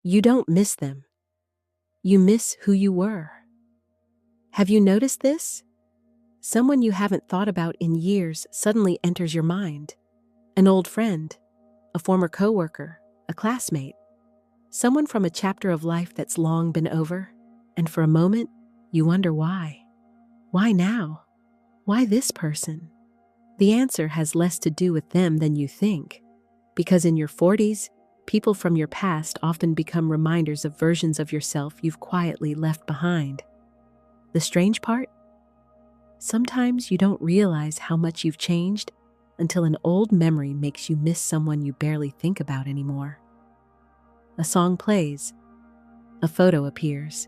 You don't miss them. You miss who you were. Have you noticed this? Someone you haven't thought about in years suddenly enters your mind. An old friend, a former coworker, a classmate, someone from a chapter of life that's long been over, and for a moment, you wonder why. Why now? Why this person? The answer has less to do with them than you think, because in your 40s, people from your past often become reminders of versions of yourself you've quietly left behind. The strange part? Sometimes you don't realize how much you've changed until an old memory makes you miss someone you barely think about anymore. A song plays, a photo appears,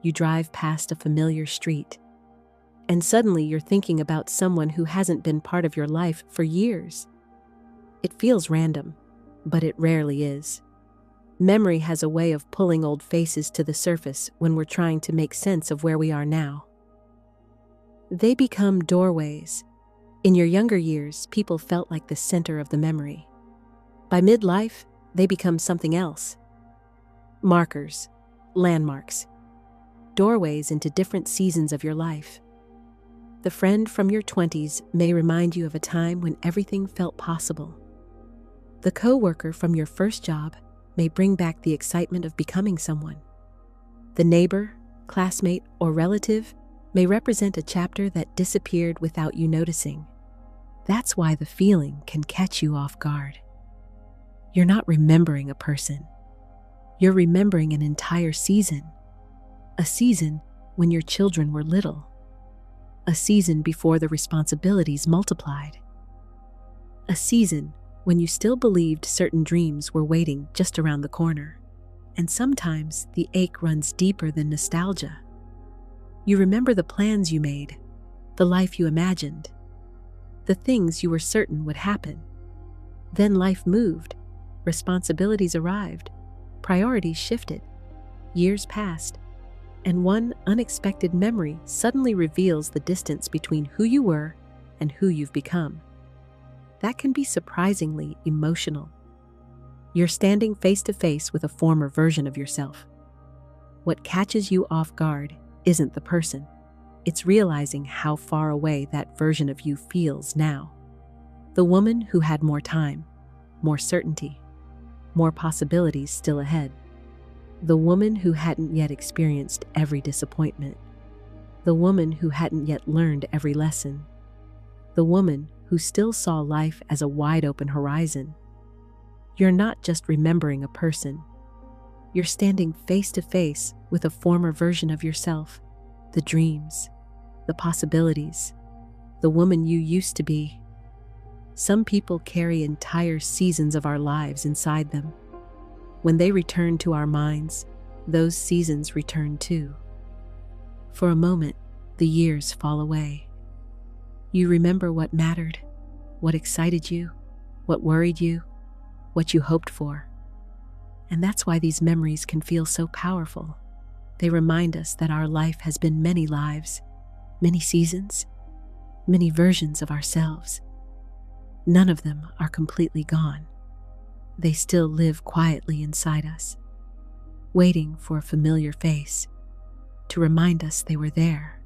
you drive past a familiar street, and suddenly you're thinking about someone who hasn't been part of your life for years. It feels random, but it rarely is. Memory has a way of pulling old faces to the surface when we're trying to make sense of where we are now. They become doorways. In your younger years, people felt like the center of the memory. By midlife, they become something else. Markers, landmarks, doorways into different seasons of your life. The friend from your 20s may remind you of a time when everything felt possible. The coworker from your first job may bring back the excitement of becoming someone. The neighbor, classmate, or relative may represent a chapter that disappeared without you noticing. That's why the feeling can catch you off guard. You're not remembering a person. You're remembering an entire season. A season when your children were little. A season before the responsibilities multiplied. A season when you still believed certain dreams were waiting just around the corner. And sometimes the ache runs deeper than nostalgia. You remember the plans you made, the life you imagined, the things you were certain would happen. Then life moved, responsibilities arrived, priorities shifted, years passed, and one unexpected memory suddenly reveals the distance between who you were and who you've become. That can be surprisingly emotional. You're standing face to face with a former version of yourself. What catches you off guard isn't the person. It's realizing how far away that version of you feels now. The woman who had more time, more certainty, more possibilities still ahead. The woman who hadn't yet experienced every disappointment. The woman who hadn't yet learned every lesson. The woman who still saw life as a wide-open horizon. You're not just remembering a person. You're standing face to face with a former version of yourself, the dreams, the possibilities, the woman you used to be. Some people carry entire seasons of our lives inside them. When they return to our minds, those seasons return too. For a moment, the years fall away. You remember what mattered, what excited you, what worried you, what you hoped for. And that's why these memories can feel so powerful. They remind us that our life has been many lives, many seasons, many versions of ourselves. None of them are completely gone. They still live quietly inside us, waiting for a familiar face to remind us they were there.